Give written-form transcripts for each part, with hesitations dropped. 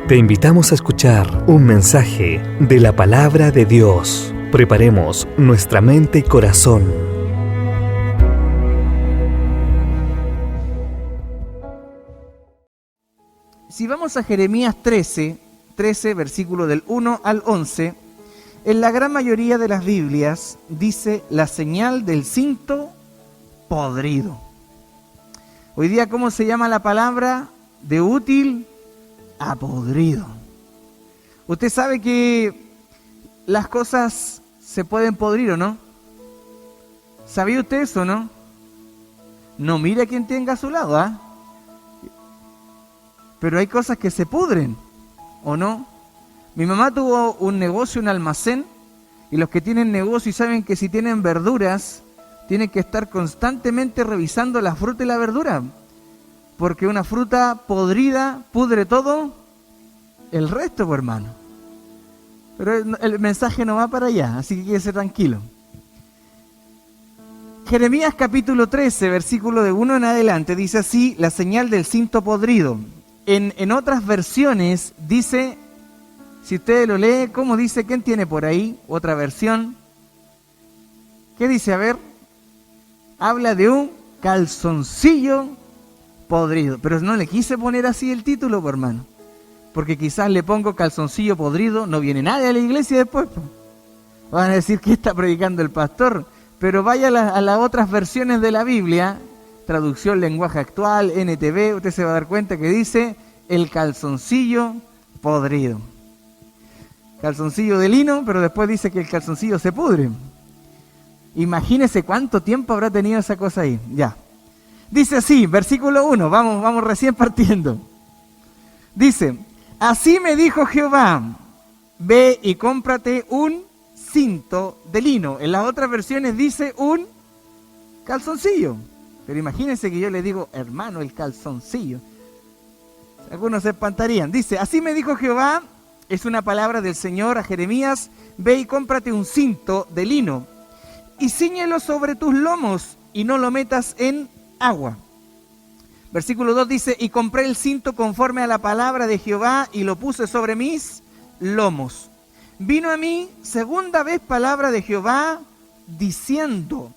Te invitamos a escuchar un mensaje de la Palabra de Dios. Preparemos nuestra mente y corazón. Si vamos a Jeremías 13, versículo del 1 al 11, en la gran mayoría de las Biblias dice la señal del cinto podrido. Hoy día, ¿cómo se llama la palabra? De útil a podrido. Usted sabe que las cosas se pueden podrir, ¿o no? ¿Sabía usted eso, no? No mire a quien tenga a su lado, ¿ah? Pero hay cosas que se pudren, ¿o no? Mi mamá tuvo un negocio, un almacén, y los que tienen negocio y saben que si tienen verduras, tienen que estar constantemente revisando la fruta y la verdura, porque una fruta podrida pudre todo el resto, pues, hermano. Pero el mensaje no va para allá, así que quédese tranquilo. Jeremías capítulo 13, versículo de 1 en adelante, dice así, la señal del cinto podrido. En otras versiones dice, si usted lo lee, ¿cómo dice? ¿Quién tiene por ahí otra versión? ¿Qué dice? A ver, habla de un calzoncillo podrido. Pero no le quise poner así el título, por hermano, porque quizás le pongo calzoncillo podrido, no viene nadie a la iglesia después. Van a decir que está predicando el pastor. Pero vaya a las otras versiones de la Biblia, traducción lenguaje actual, NTV, usted se va a dar cuenta que dice el calzoncillo podrido. Calzoncillo de lino, pero después dice que el calzoncillo se pudre. Imagínese cuánto tiempo habrá tenido esa cosa ahí. Ya. Dice así, versículo 1, vamos recién partiendo. Dice, así me dijo Jehová, ve y cómprate un cinto de lino. En las otras versiones dice un calzoncillo. Pero imagínense que yo le digo, hermano, el calzoncillo. Algunos se espantarían. Dice, así me dijo Jehová, es una palabra del Señor a Jeremías, ve y cómprate un cinto de lino y cíñelo sobre tus lomos y no lo metas en agua. Versículo 2 dice, y compré el cinto conforme a la palabra de Jehová y lo puse sobre mis lomos. Vino a mí segunda vez palabra de Jehová diciendo,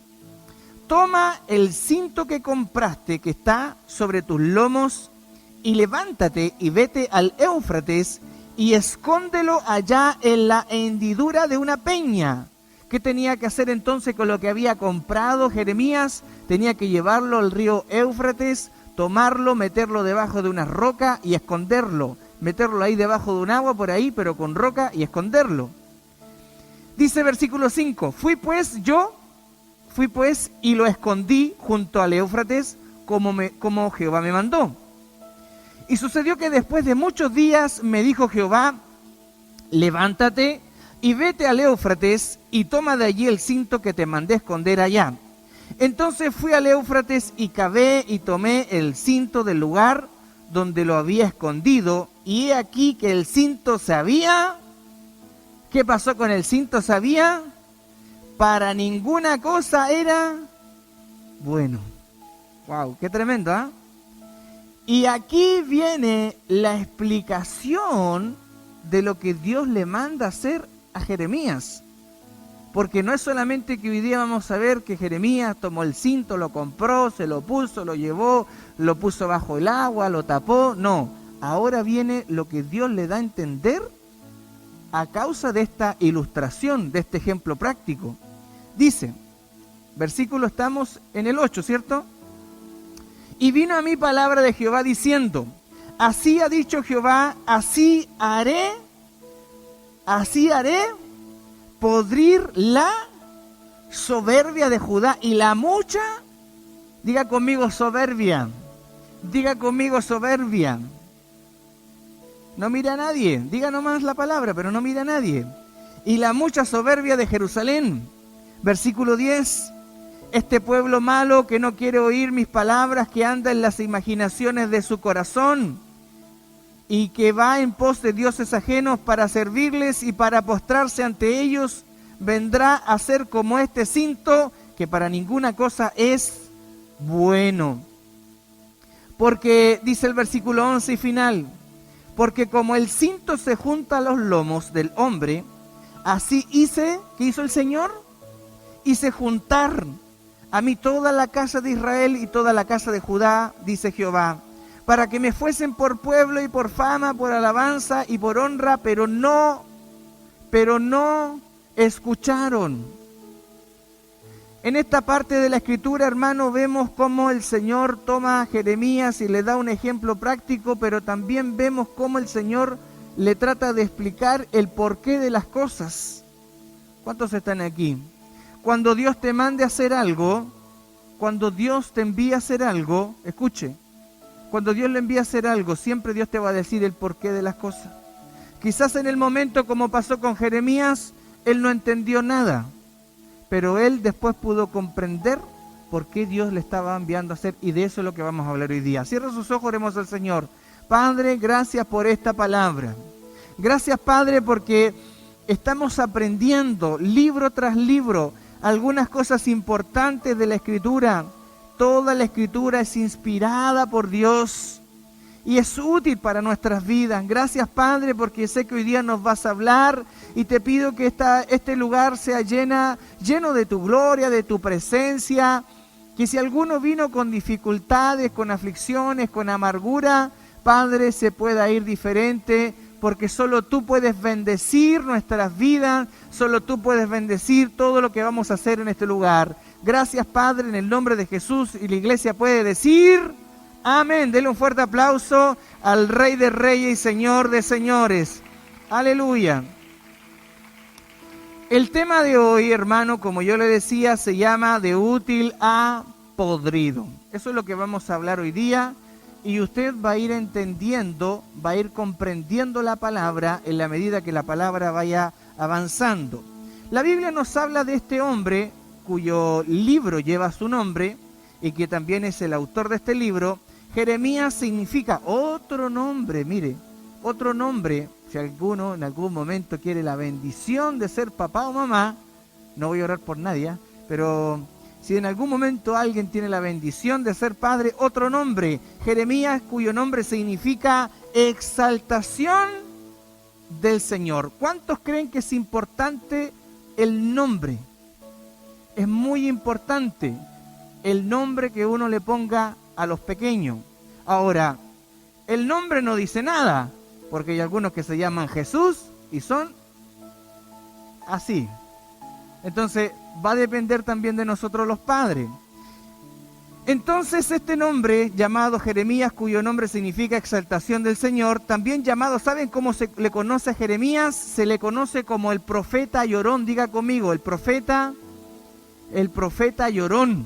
toma el cinto que compraste que está sobre tus lomos y levántate y vete al Éufrates y escóndelo allá en la hendidura de una peña. ¿Qué tenía que hacer entonces con lo que había comprado Jeremías? Tenía que llevarlo al río Éufrates, tomarlo, meterlo debajo de una roca y esconderlo. Meterlo ahí debajo de un agua por ahí, pero con roca, y esconderlo. Dice versículo 5, fui pues y lo escondí junto al Éufrates como Jehová me mandó. Y sucedió que después de muchos días me dijo Jehová, levántate y vete al Éufrates y toma de allí el cinto que te mandé esconder allá. Entonces fui al Éufrates y cavé y tomé el cinto del lugar donde lo había escondido, y he aquí que el cinto se había... ¿Qué pasó con el cinto? ¿Sabía? Para ninguna cosa era bueno. Wow, qué tremendo, ¿ah? Y aquí viene la explicación de lo que Dios le manda hacer a Jeremías. Porque no es solamente que hoy día vamos a ver que Jeremías tomó el cinto, lo compró, se lo puso, lo llevó, lo puso bajo el agua, lo tapó. No, ahora viene lo que Dios le da a entender a causa de esta ilustración, de este ejemplo práctico. Dice, versículo, estamos en el 8, ¿cierto? Y vino a mí palabra de Jehová diciendo, así ha dicho Jehová, así haré podrir la soberbia de Judá y la mucha, diga conmigo soberbia, no mira a nadie, diga nomás la palabra, pero no mira a nadie, y la mucha soberbia de Jerusalén. Versículo 10, este pueblo malo que no quiere oír mis palabras, que anda en las imaginaciones de su corazón, y que va en pos de dioses ajenos para servirles y para postrarse ante ellos, vendrá a ser como este cinto que para ninguna cosa es bueno. Porque, dice el versículo 11 y final, Porque como el cinto se junta a los lomos del hombre, así hice, ¿qué hizo el Señor? Hice juntar a mí toda la casa de Israel y toda la casa de Judá, dice Jehová, para que me fuesen por pueblo y por fama, por alabanza y por honra, pero no escucharon. En esta parte de la Escritura, hermano, vemos cómo el Señor toma a Jeremías y le da un ejemplo práctico, pero también vemos cómo el Señor le trata de explicar el porqué de las cosas. ¿Cuántos están aquí? Cuando Dios te mande a hacer algo, cuando Dios te envía a hacer algo, escuche, cuando Dios le envía a hacer algo, siempre Dios te va a decir el porqué de las cosas. Quizás en el momento, como pasó con Jeremías, él no entendió nada, pero él después pudo comprender por qué Dios le estaba enviando a hacer, y de eso es lo que vamos a hablar hoy día. Cierra sus ojos, oremos al Señor. Padre, gracias por esta palabra. Gracias, Padre, porque estamos aprendiendo libro tras libro algunas cosas importantes de la Escritura. Toda la Escritura es inspirada por Dios y es útil para nuestras vidas. Gracias, Padre, porque sé que hoy día nos vas a hablar y te pido que este lugar sea lleno de tu gloria, de tu presencia. Que si alguno vino con dificultades, con aflicciones, con amargura, Padre, se pueda ir diferente, porque solo tú puedes bendecir nuestras vidas, solo tú puedes bendecir todo lo que vamos a hacer en este lugar. Gracias, Padre, en el nombre de Jesús, y la iglesia puede decir amén. Denle un fuerte aplauso al Rey de Reyes y Señor de Señores. Aleluya. El tema de hoy, hermano, como yo le decía, se llama de útil a podrido. Eso es lo que vamos a hablar hoy día. Y usted va a ir entendiendo, va a ir comprendiendo la palabra en la medida que la palabra vaya avanzando. La Biblia nos habla de este hombre cuyo libro lleva su nombre y que también es el autor de este libro. Jeremías significa otro nombre, mire, otro nombre. Si alguno en algún momento quiere la bendición de ser papá o mamá, no voy a orar por nadie, pero si en algún momento alguien tiene la bendición de ser padre, otro nombre, Jeremías, cuyo nombre significa exaltación del Señor. ¿Cuántos creen que es importante el nombre? Es muy importante el nombre que uno le ponga a los pequeños. Ahora, el nombre no dice nada, porque hay algunos que se llaman Jesús y son así. Entonces, va a depender también de nosotros los padres. Entonces, este nombre llamado Jeremías, cuyo nombre significa exaltación del Señor, también llamado, ¿saben cómo se le conoce a Jeremías? Se le conoce como el profeta llorón. Diga conmigo, el profeta llorón.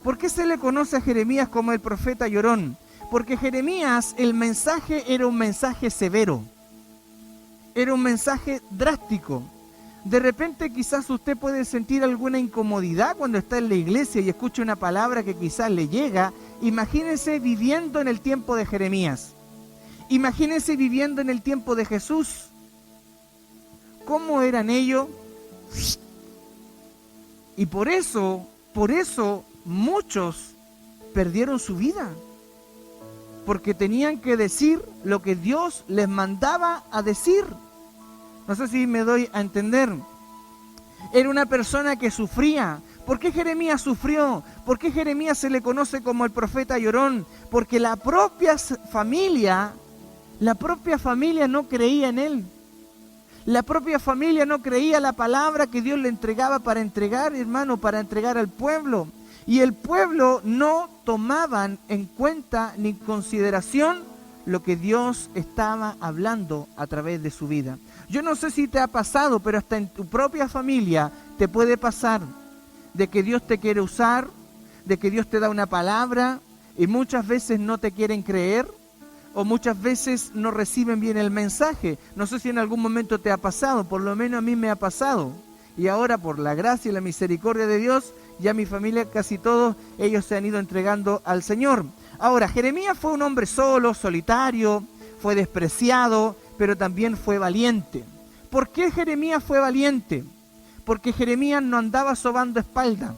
¿Por qué se le conoce a Jeremías como el profeta llorón? Porque Jeremías, el mensaje era un mensaje severo, era un mensaje drástico. De repente quizás usted puede sentir alguna incomodidad cuando está en la iglesia y escucha una palabra que quizás le llega. Imagínense viviendo en el tiempo de Jeremías. Imagínense viviendo en el tiempo de Jesús. ¿Cómo eran ellos? Y por eso muchos perdieron su vida. Porque tenían que decir lo que Dios les mandaba a decir. No sé si me doy a entender. Era una persona que sufría. ¿Por qué Jeremías sufrió? ¿Por qué Jeremías se le conoce como el profeta llorón? Porque la propia familia no creía en él. La propia familia no creía la palabra que Dios le entregaba para entregar, hermano, para entregar al pueblo. Y el pueblo no tomaban en cuenta ni en consideración lo que Dios estaba hablando a través de su vida. Yo no sé si te ha pasado, pero hasta en tu propia familia te puede pasar de que Dios te quiere usar, de que Dios te da una palabra y muchas veces no te quieren creer o muchas veces no reciben bien el mensaje. No sé si en algún momento te ha pasado, por lo menos a mí me ha pasado. Y ahora por la gracia y la misericordia de Dios, ya mi familia, casi todos, ellos se han ido entregando al Señor. Ahora, Jeremías fue un hombre solo, solitario, fue despreciado, pero también fue valiente. ¿Por qué Jeremías fue valiente? Porque Jeremías no andaba sobando espalda.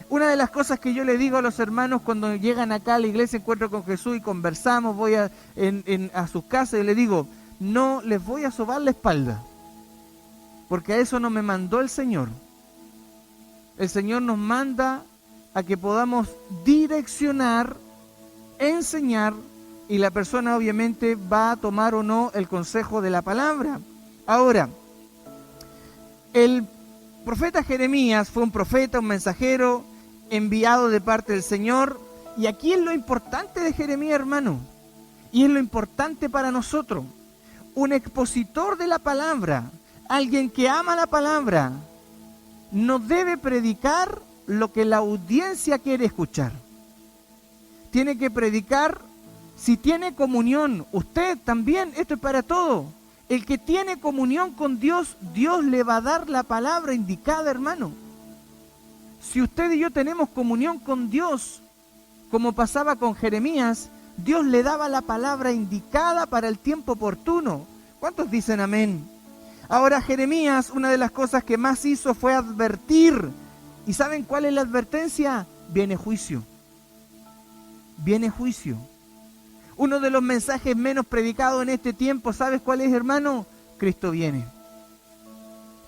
Una de las cosas que yo le digo a los hermanos cuando llegan acá a la iglesia, encuentro con Jesús y conversamos, voy a sus casas y le digo, no les voy a sobar la espalda, porque a eso no me mandó el Señor. El Señor nos manda a que podamos direccionar, enseñar, y la persona obviamente va a tomar o no el consejo de la palabra. Ahora, el profeta Jeremías fue un profeta, un mensajero enviado de parte del Señor, y aquí es lo importante de Jeremías, hermano, y es lo importante para nosotros. Un expositor de la palabra, alguien que ama la palabra, no debe predicar lo que la audiencia quiere escuchar. Tiene que predicar si tiene comunión. Usted también, esto es para todo. El que tiene comunión con Dios, Dios le va a dar la palabra indicada, hermano. Si usted y yo tenemos comunión con Dios, como pasaba con Jeremías, Dios le daba la palabra indicada para el tiempo oportuno. ¿Cuántos dicen amén? Ahora Jeremías, una de las cosas que más hizo fue advertir. ¿Y saben cuál es la advertencia? Viene juicio. Viene juicio. Uno de los mensajes menos predicados en este tiempo, ¿sabes cuál es, hermano? Cristo viene.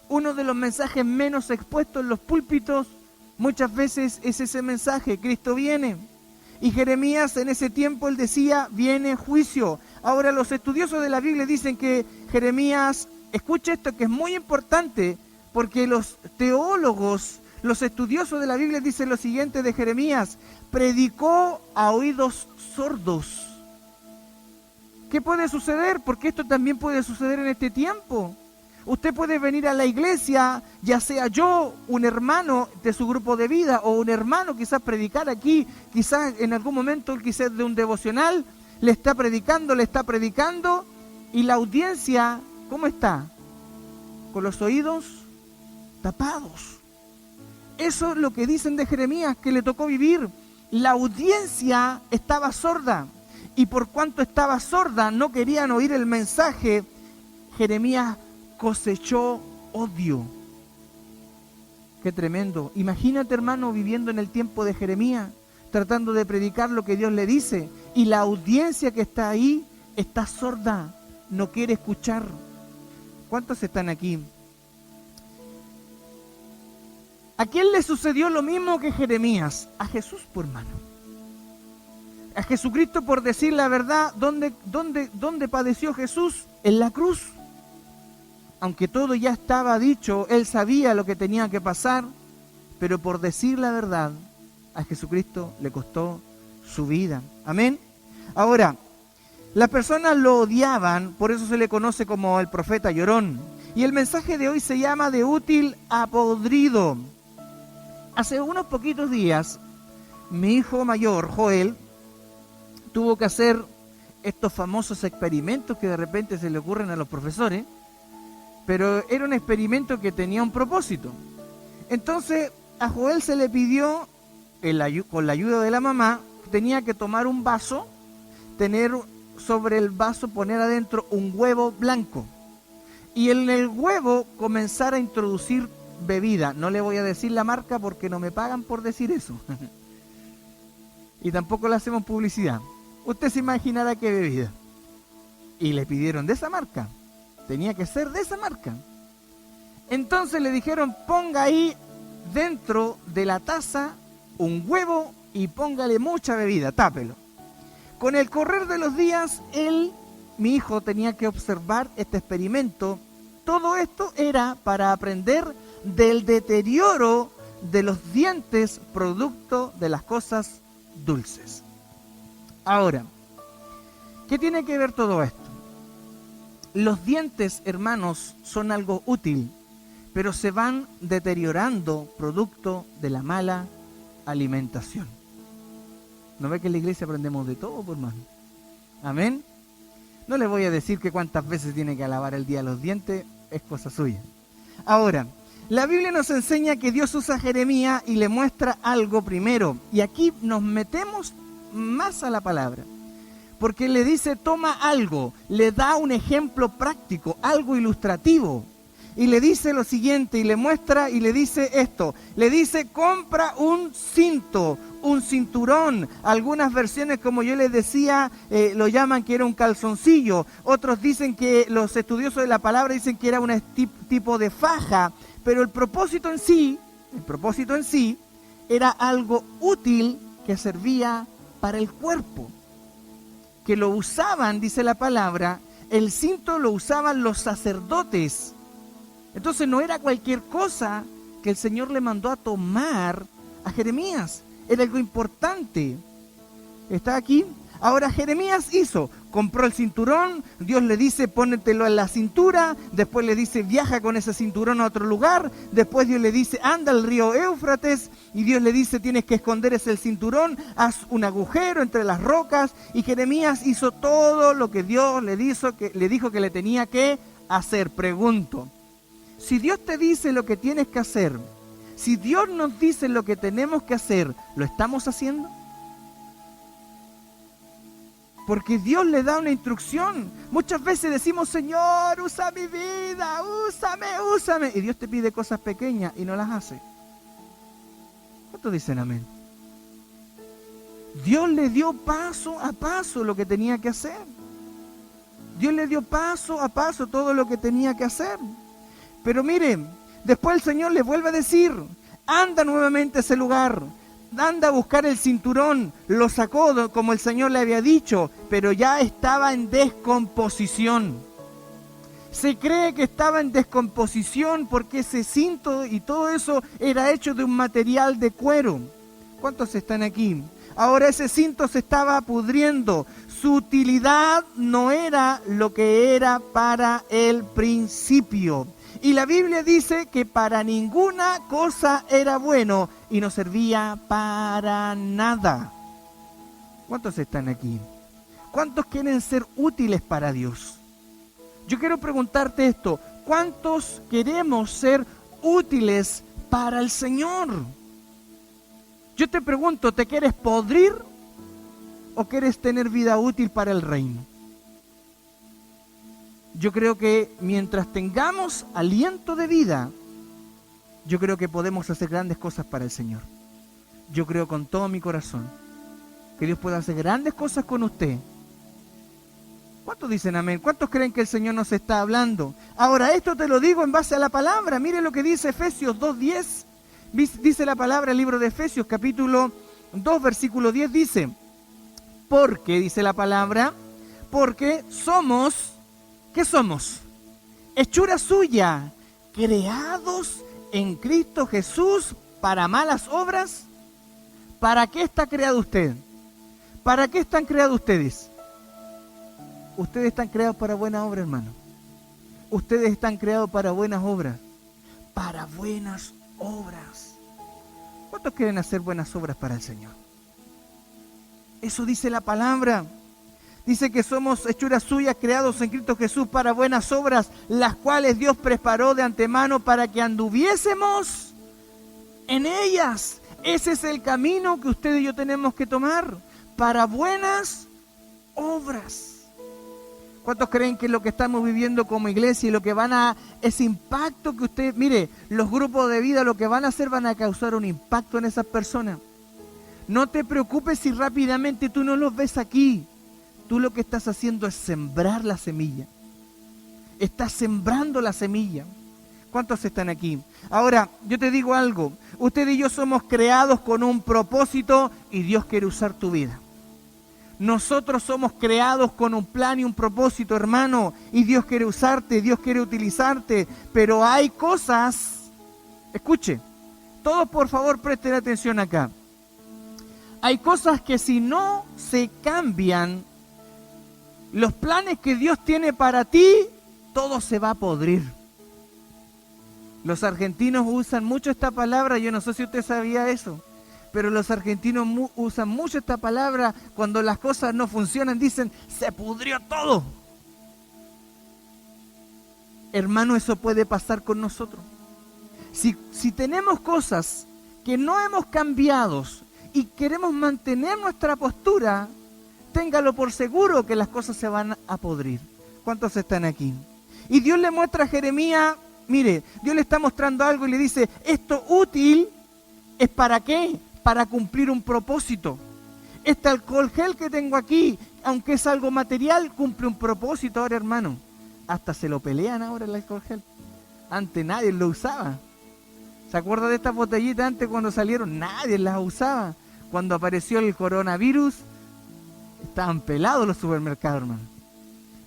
Uno de los mensajes menos expuestos en los púlpitos, muchas veces es ese mensaje, Cristo viene. Y Jeremías en ese tiempo él decía, viene juicio. Ahora los estudiosos de la Biblia dicen que Jeremías, escuche esto que es muy importante, porque los teólogos, los estudiosos de la Biblia dicen lo siguiente de Jeremías, predicó a oídos sordos. ¿Qué puede suceder? Porque esto también puede suceder en este tiempo. Usted puede venir a la iglesia, ya sea yo, un hermano de su grupo de vida, o un hermano quizás predicar aquí, quizás en algún momento, quizás de un devocional, le está predicando, y la audiencia, ¿cómo está? Con los oídos tapados. Eso es lo que dicen de Jeremías, que le tocó vivir. La audiencia estaba sorda. Y por cuanto estaba sorda, no querían oír el mensaje, Jeremías cosechó odio. Qué tremendo. Imagínate, hermano, viviendo en el tiempo de Jeremías, tratando de predicar lo que Dios le dice, y la audiencia que está ahí está sorda, no quiere escuchar. ¿Cuántos están aquí? ¿A quién le sucedió lo mismo que Jeremías? A Jesús, por hermano. A Jesucristo, por decir la verdad, ¿dónde padeció Jesús? En la cruz. Aunque todo ya estaba dicho, Él sabía lo que tenía que pasar, pero por decir la verdad, a Jesucristo le costó su vida. Amén. Ahora, las personas lo odiaban, por eso se le conoce como el profeta llorón. Y el mensaje de hoy se llama de útil a podrido. Hace unos poquitos días, mi hijo mayor, Joel, tuvo que hacer estos famosos experimentos que de repente se le ocurren a los profesores, pero era un experimento que tenía un propósito. Entonces a Joel se le pidió, con la ayuda de la mamá, tenía que tomar un vaso, tener sobre el vaso, poner adentro un huevo blanco, y en el huevo comenzar a introducir bebida. No le voy a decir la marca porque no me pagan por decir eso. Y tampoco le hacemos publicidad. Usted se imaginará qué bebida. Y le pidieron de esa marca. Tenía que ser de esa marca. Entonces le dijeron, ponga ahí dentro de la taza un huevo y póngale mucha bebida, tápelo. Con el correr de los días, mi hijo tenía que observar este experimento. Todo esto era para aprender del deterioro de los dientes producto de las cosas dulces. Ahora, ¿qué tiene que ver todo esto? Los dientes, hermanos, son algo útil, pero se van deteriorando producto de la mala alimentación. ¿No ve que en la iglesia aprendemos de todo, por hermano? Amén. No le voy a decir que cuántas veces tiene que lavar el día los dientes, es cosa suya. Ahora, la Biblia nos enseña que Dios usa a Jeremías y le muestra algo primero. Y aquí nos metemos más a la palabra. Porque le dice, toma algo, le da un ejemplo práctico, algo ilustrativo. y le dice lo siguiente, y le muestra y le dice esto. Le dice, compra un cinto, un cinturón. Algunas versiones, como yo les decía, lo llaman que era un calzoncillo. Otros dicen que, los estudiosos de la palabra dicen que era un tipo de faja. Pero el propósito en sí era algo útil que servía para el cuerpo. Que lo usaban, dice la palabra, el cinto lo usaban los sacerdotes. Entonces no era cualquier cosa que el Señor le mandó a tomar a Jeremías. Era algo importante. ¿Está aquí? Ahora Jeremías compró el cinturón, Dios le dice pónetelo en la cintura, después le dice viaja con ese cinturón a otro lugar, después Dios le dice anda al río Éufrates, y Dios le dice tienes que esconder ese cinturón, haz un agujero entre las rocas, y Jeremías hizo todo lo que Dios le dijo que le tenía que hacer. Pregunto, si Dios te dice lo que tienes que hacer, si Dios nos dice lo que tenemos que hacer, ¿lo estamos haciendo? Porque Dios le da una instrucción. Muchas veces decimos, Señor, usa mi vida, úsame. Y Dios te pide cosas pequeñas y no las hace. ¿Cuántos dicen amén? Dios le dio paso a paso lo que tenía que hacer. Dios le dio paso a paso todo lo que tenía que hacer. Pero miren, después el Señor le vuelve a decir, anda nuevamente a ese lugar. Anda a buscar el cinturón, lo sacó como el Señor le había dicho, pero ya estaba en descomposición. Se cree que estaba en descomposición porque ese cinto y todo eso era hecho de un material de cuero. ¿Cuántos están aquí? Ahora ese cinto se estaba pudriendo. Su utilidad no era lo que era para el principio. Y la Biblia dice que para ninguna cosa era bueno y no servía para nada. ¿Cuántos están aquí? ¿Cuántos quieren ser útiles para Dios? Yo quiero preguntarte esto. ¿Cuántos queremos ser útiles para el Señor? Yo te pregunto, ¿te quieres podrir o quieres tener vida útil para el reino? Yo creo que mientras tengamos aliento de vida, yo creo que podemos hacer grandes cosas para el Señor. Yo creo con todo mi corazón que Dios puede hacer grandes cosas con usted. ¿Cuántos dicen amén? ¿Cuántos creen que el Señor nos está hablando? Ahora, esto te lo digo en base a la palabra. Mire lo que dice Efesios 2:10. Dice la palabra, el libro de Efesios, capítulo 2, versículo 10, dice, porque, dice la palabra, porque somos... ¿Qué somos? Hechura suya, creados en Cristo Jesús para malas obras. ¿Para qué está creado usted? ¿Para qué están creados ustedes? Ustedes están creados para buenas obras, hermano. Ustedes están creados para buenas obras. Para buenas obras. ¿Cuántos quieren hacer buenas obras para el Señor? Eso dice la palabra. Dice que somos hechuras suyas, creados en Cristo Jesús para buenas obras, las cuales Dios preparó de antemano para que anduviésemos en ellas. Ese es el camino que usted y yo tenemos que tomar, para buenas obras. ¿Cuántos creen que lo que estamos viviendo como iglesia y lo que ese impacto que usted, mire, los grupos de vida lo que van a hacer van a causar un impacto en esas personas? No te preocupes si rápidamente tú no los ves aquí. Tú lo que estás haciendo es sembrar la semilla. Estás sembrando la semilla. ¿Cuántos están aquí? Ahora, yo te digo algo. Usted y yo somos creados con un propósito y Dios quiere usar tu vida. Nosotros somos creados con un plan y un propósito, hermano, y Dios quiere usarte, Dios quiere utilizarte, pero hay cosas, escuche, todos por favor presten atención acá. Hay cosas que si no se cambian, los planes que Dios tiene para ti, todo se va a podrir. Los argentinos usan mucho esta palabra, yo no sé si usted sabía eso, pero los argentinos usan mucho esta palabra cuando las cosas no funcionan, dicen, se pudrió todo. Hermano, eso puede pasar con nosotros. Si tenemos cosas que no hemos cambiado y queremos mantener nuestra postura, téngalo por seguro que las cosas se van a podrir. ¿Cuántos están aquí? Y Dios le muestra a Jeremías Mire, Dios le está mostrando algo y le dice, esto útil es ¿para qué? Para cumplir un propósito. Este alcohol gel que tengo aquí, aunque es algo material, cumple un propósito ahora, hermano. Hasta se lo pelean ahora el alcohol gel. Antes nadie lo usaba. ¿Se acuerda de estas botellitas antes cuando salieron? Nadie las usaba. Cuando apareció el coronavirus, estaban pelados los supermercados, hermano.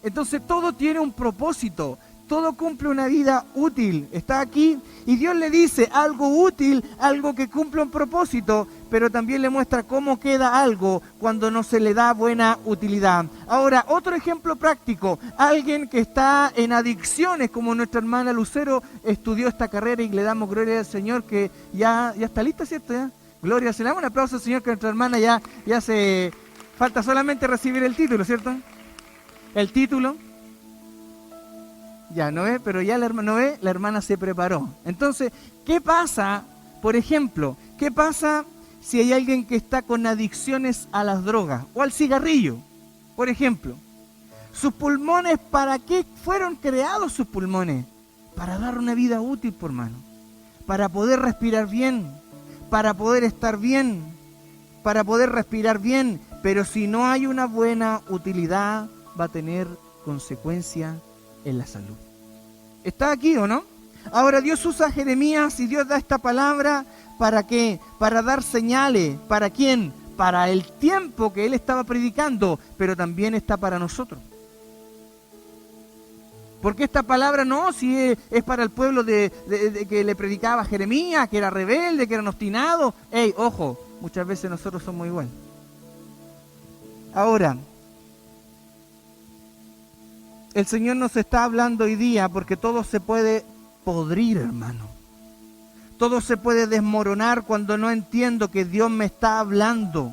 Entonces todo tiene un propósito. Todo cumple una vida útil. Está aquí y Dios le dice algo útil, algo que cumple un propósito, pero también le muestra cómo queda algo cuando no se le da buena utilidad. Ahora, otro ejemplo práctico. Alguien que está en adicciones, como nuestra hermana Lucero estudió esta carrera y le damos gloria al Señor que ya está lista, ¿cierto? ¿Ya? Gloria, se le da un aplauso al Señor que nuestra hermana ya se... Falta solamente recibir el título, ¿cierto? El título. Ya, ¿no ve? Pero ya la hermana se preparó. Entonces, ¿qué pasa, por ejemplo, qué pasa si hay alguien que está con adicciones a las drogas o al cigarrillo, por ejemplo? Sus pulmones, ¿para qué fueron creados sus pulmones? Para dar una vida útil, por mano. Para poder respirar bien, para poder estar bien, para poder respirar bien. Pero si no hay una buena utilidad, va a tener consecuencias en la salud. ¿Está aquí o no? Ahora Dios usa a Jeremías y Dios da esta palabra ¿para qué? Para dar señales. ¿Para quién? Para el tiempo que él estaba predicando, pero también está para nosotros. Porque esta palabra no, si es para el pueblo de que le predicaba a Jeremías, que era rebelde, que era obstinado. ¡Ey, ojo! Muchas veces nosotros somos igual. Ahora, el Señor nos está hablando hoy día porque todo se puede podrir, hermano. Todo se puede desmoronar cuando no entiendo que Dios me está hablando.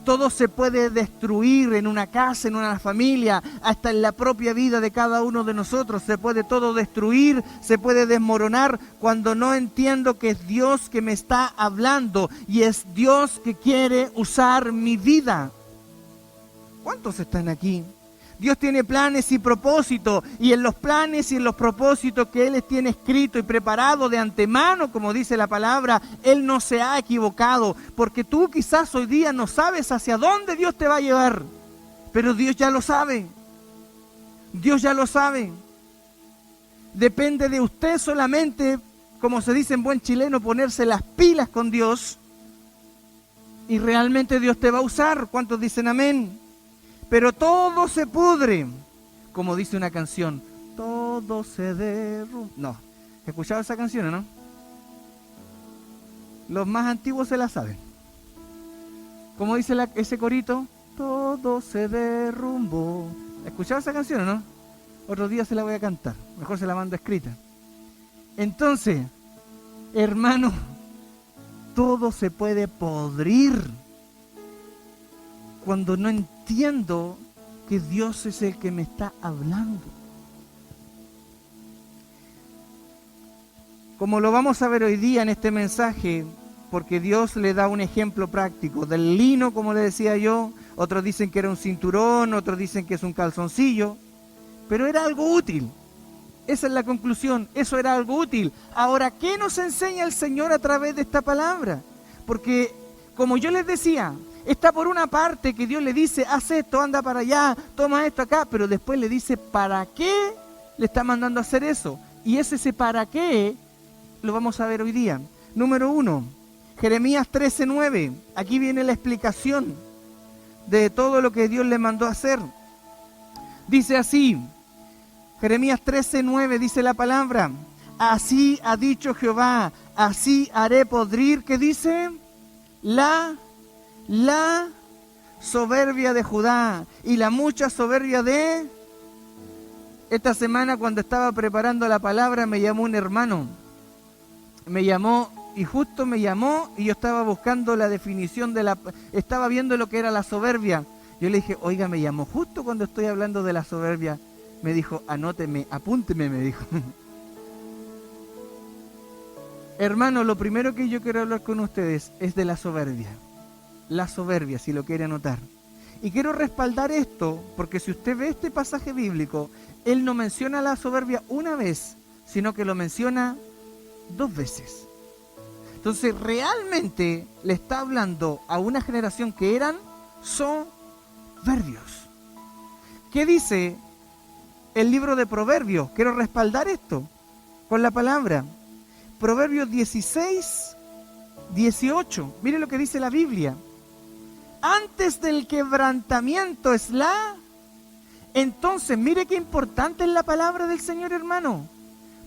Todo se puede destruir en una casa, en una familia, hasta en la propia vida de cada uno de nosotros. Se puede todo destruir, se puede desmoronar cuando no entiendo que es Dios que me está hablando y es Dios que quiere usar mi vida. ¿Cuántos están aquí? Dios tiene planes y propósitos, y en los planes y en los propósitos que Él les tiene escrito y preparado de antemano, como dice la palabra, Él no se ha equivocado, porque tú quizás hoy día no sabes hacia dónde Dios te va a llevar, pero Dios ya lo sabe. Dios ya lo sabe. Depende de usted solamente, como se dice en buen chileno, ponerse las pilas con Dios, y realmente Dios te va a usar. ¿Cuántos dicen amén? Pero todo se pudre, como dice una canción, todo se derrumba. No, ¿escuchado esa canción o no? Los más antiguos se la saben. Como dice ese corito, todo se derrumbó. ¿Escuchado esa canción o no? Otro día se la voy a cantar, mejor se la mando escrita. Entonces, hermano, todo se puede podrir cuando no entiendo que Dios es el que me está hablando. Como lo vamos a ver hoy día en este mensaje, porque Dios le da un ejemplo práctico del lino, como le decía yo, otros dicen que era un cinturón, otros dicen que es un calzoncillo, pero era algo útil. Esa es la conclusión, eso era algo útil. Ahora, ¿qué nos enseña el Señor a través de esta palabra? Porque, como yo les decía, está por una parte que Dios le dice, haz esto, anda para allá, toma esto acá, pero después le dice, ¿para qué le está mandando a hacer eso? Y ese para qué lo vamos a ver hoy día. Número 1, Jeremías 13:9. Aquí viene la explicación de todo lo que Dios le mandó a hacer. Dice así, Jeremías 13:9 dice la palabra, así ha dicho Jehová, así haré podrir, ¿qué dice? La soberbia de Judá y la mucha soberbia de... Esta semana cuando estaba preparando la palabra me llamó un hermano. Me llamó y yo estaba buscando la definición estaba viendo lo que era la soberbia. Yo le dije, oiga, me llamó justo cuando estoy hablando de la soberbia. Me dijo, anóteme, apúnteme, me dijo. Hermano, lo primero que yo quiero hablar con ustedes es de la soberbia. La soberbia, si lo quiere anotar. Y quiero respaldar esto, porque si usted ve este pasaje bíblico, él no menciona la soberbia una vez, sino que lo menciona 2 veces. Entonces realmente le está hablando a una generación que eran soberbios. ¿Qué dice el libro de Proverbios? Quiero respaldar esto con la palabra. Proverbios 16, 18. Mire lo que dice la Biblia. Antes del quebrantamiento es la... Entonces, mire qué importante es la palabra del Señor, hermano.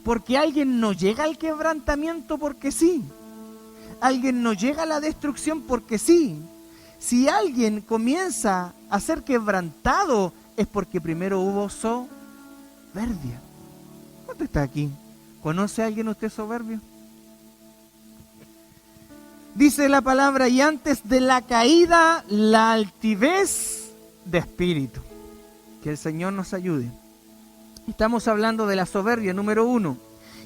Porque alguien no llega al quebrantamiento porque sí. Alguien no llega a la destrucción porque sí. Si alguien comienza a ser quebrantado, es porque primero hubo soberbia. ¿Cuánto está aquí? ¿Conoce a alguien usted soberbio? Dice la palabra, y antes de la caída, la altivez de espíritu. Que el Señor nos ayude. Estamos hablando de la soberbia, número 1.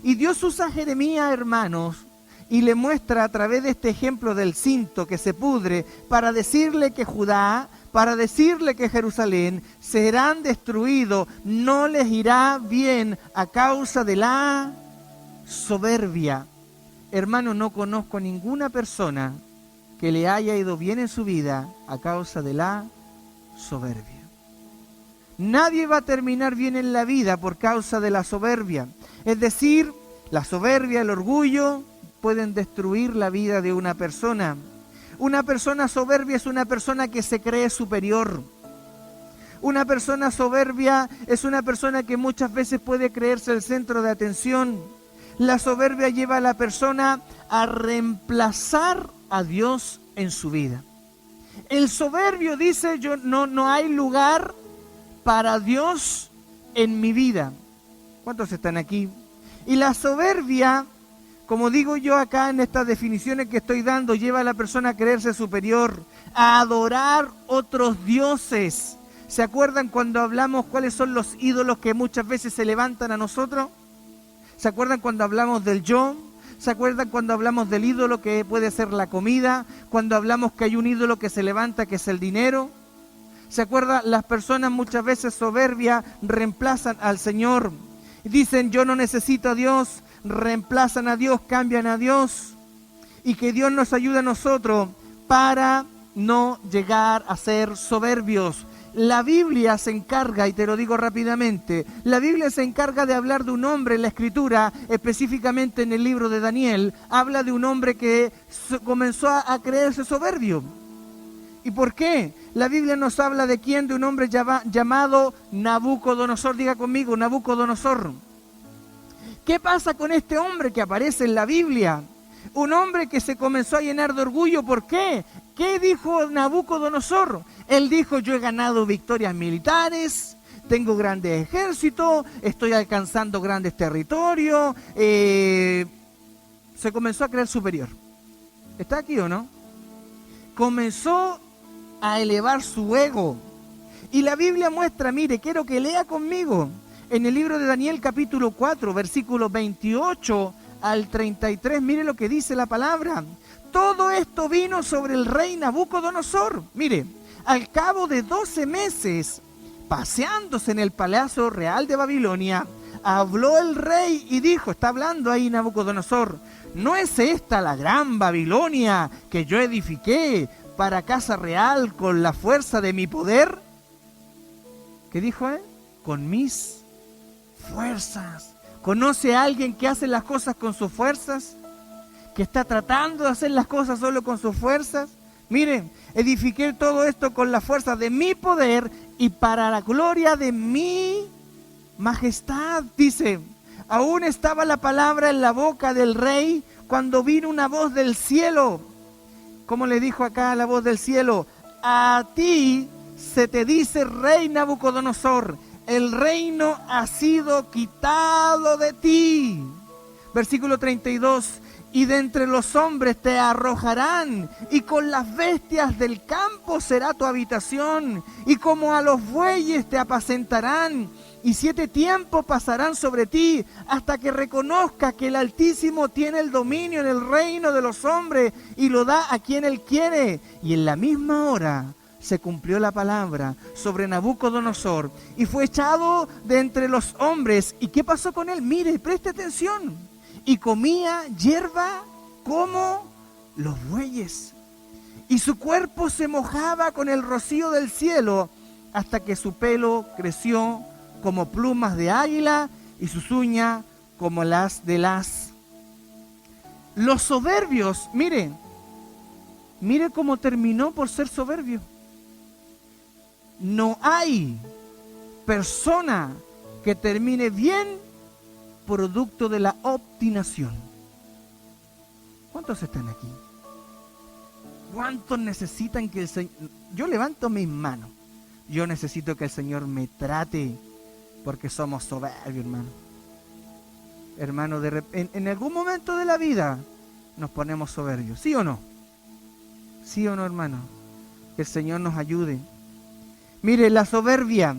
Y Dios usa a Jeremías, hermanos, y le muestra a través de este ejemplo del cinto que se pudre, para decirle que Judá, para decirle que Jerusalén serán destruidos, no les irá bien a causa de la soberbia. Hermano, no conozco ninguna persona que le haya ido bien en su vida a causa de la soberbia. Nadie va a terminar bien en la vida por causa de la soberbia. Es decir, la soberbia, el orgullo, pueden destruir la vida de una persona. Una persona soberbia es una persona que se cree superior. Una persona soberbia es una persona que muchas veces puede creerse el centro de atención. La soberbia lleva a la persona a reemplazar a Dios en su vida. El soberbio dice, no hay lugar para Dios en mi vida. ¿Cuántos están aquí? Y la soberbia, como digo yo acá en estas definiciones que estoy dando, lleva a la persona a creerse superior, a adorar otros dioses. ¿Se acuerdan cuando hablamos cuáles son los ídolos que muchas veces se levantan a nosotros? ¿Se acuerdan cuando hablamos del yo? ¿Se acuerdan cuando hablamos del ídolo que puede ser la comida? Cuando hablamos que hay un ídolo que se levanta que es el dinero. ¿Se acuerdan? Las personas muchas veces soberbias reemplazan al Señor. Dicen yo no necesito a Dios, reemplazan a Dios, cambian a Dios. Y que Dios nos ayude a nosotros para no llegar a ser soberbios. La Biblia se encarga, y te lo digo rápidamente, la Biblia se encarga de hablar de un hombre en la Escritura, específicamente en el libro de Daniel, habla de un hombre que comenzó a creerse soberbio. ¿Y por qué? La Biblia nos habla de quién, de un hombre llamado Nabucodonosor. Diga conmigo, Nabucodonosor. ¿Qué pasa con este hombre que aparece en la Biblia? Un hombre que se comenzó a llenar de orgullo. ¿Por qué? ¿Qué dijo Nabucodonosor? Él dijo, yo he ganado victorias militares, tengo grandes ejércitos, estoy alcanzando grandes territorios. Se comenzó a creer superior. ¿Está aquí o no? Comenzó a elevar su ego. Y la Biblia muestra, mire, quiero que lea conmigo, en el libro de Daniel capítulo 4, versículos 28 al 33, mire lo que dice la palabra. Todo esto vino sobre el rey Nabucodonosor. Mire, al cabo de 12 meses, paseándose en el palacio real de Babilonia, habló el rey y dijo, está hablando ahí Nabucodonosor, ¿no es esta la gran Babilonia que yo edifiqué para casa real con la fuerza de mi poder? ¿Qué dijo él? Con mis fuerzas. ¿Conoce a alguien que hace las cosas con sus fuerzas? ¿Que está tratando de hacer las cosas solo con sus fuerzas? Miren, edifiqué todo esto con la fuerza de mi poder y para la gloria de mi majestad. Dice, aún estaba la palabra en la boca del rey cuando vino una voz del cielo. ¿Cómo le dijo acá la voz del cielo? A ti se te dice, rey Nabucodonosor, el reino ha sido quitado de ti. Versículo 32. Y de entre los hombres te arrojarán, y con las bestias del campo será tu habitación, y como a los bueyes te apacentarán, y 7 tiempos pasarán sobre ti, hasta que reconozcas que el Altísimo tiene el dominio en el reino de los hombres, y lo da a quien él quiere, y en la misma hora se cumplió la palabra sobre Nabucodonosor y fue echado de entre los hombres. ¿Y qué pasó con él? Mire, preste atención. Y comía hierba como los bueyes. Y su cuerpo se mojaba con el rocío del cielo hasta que su pelo creció como plumas de águila y sus uñas como las de las. Los soberbios, mire cómo terminó por ser soberbio. No hay persona que termine bien producto de la obstinación. ¿Cuántos están aquí? ¿Cuántos necesitan que el Señor... Yo levanto mis manos. Yo necesito que el Señor me trate porque somos soberbios, hermano. Hermano, en algún momento de la vida nos ponemos soberbios. ¿Sí o no? ¿Sí o no, hermano? Que el Señor nos ayude. Mire, la soberbia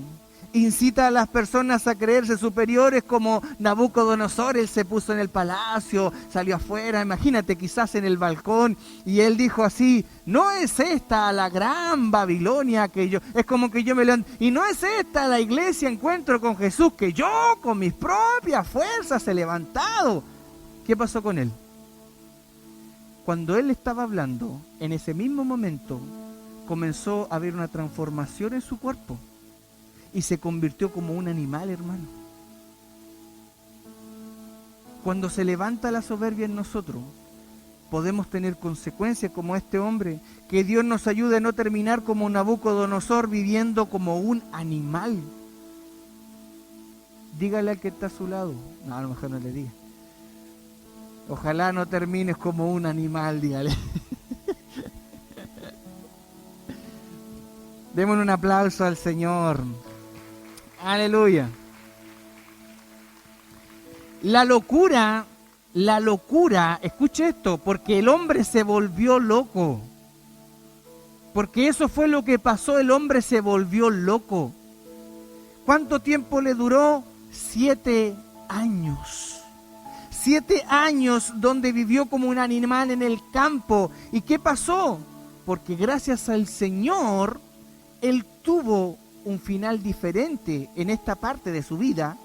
incita a las personas a creerse superiores, como Nabucodonosor. Él se puso en el palacio, salió afuera, imagínate, quizás en el balcón, y él dijo así: no es esta la gran Babilonia que yo, es como que yo me levanto, y no es esta la iglesia encuentro con Jesús que yo con mis propias fuerzas he levantado. ¿Qué pasó con él? Cuando él estaba hablando, en ese mismo momento comenzó a haber una transformación en su cuerpo y se convirtió como un animal, hermano. Cuando se levanta la soberbia en nosotros, podemos tener consecuencias como este hombre. Que Dios nos ayude a no terminar como Nabucodonosor, viviendo como un animal. Dígale al que está a su lado. No, a lo mejor no le diga. Ojalá no termines como un animal, dígale. Démosle un aplauso al Señor. Aleluya. La locura, escuche esto, porque el hombre se volvió loco. Porque eso fue lo que pasó, el hombre se volvió loco. ¿Cuánto tiempo le duró? 7 años. 7 años donde vivió como un animal en el campo. ¿Y qué pasó? Porque gracias al Señor, él tuvo un final diferente en esta parte de su vida,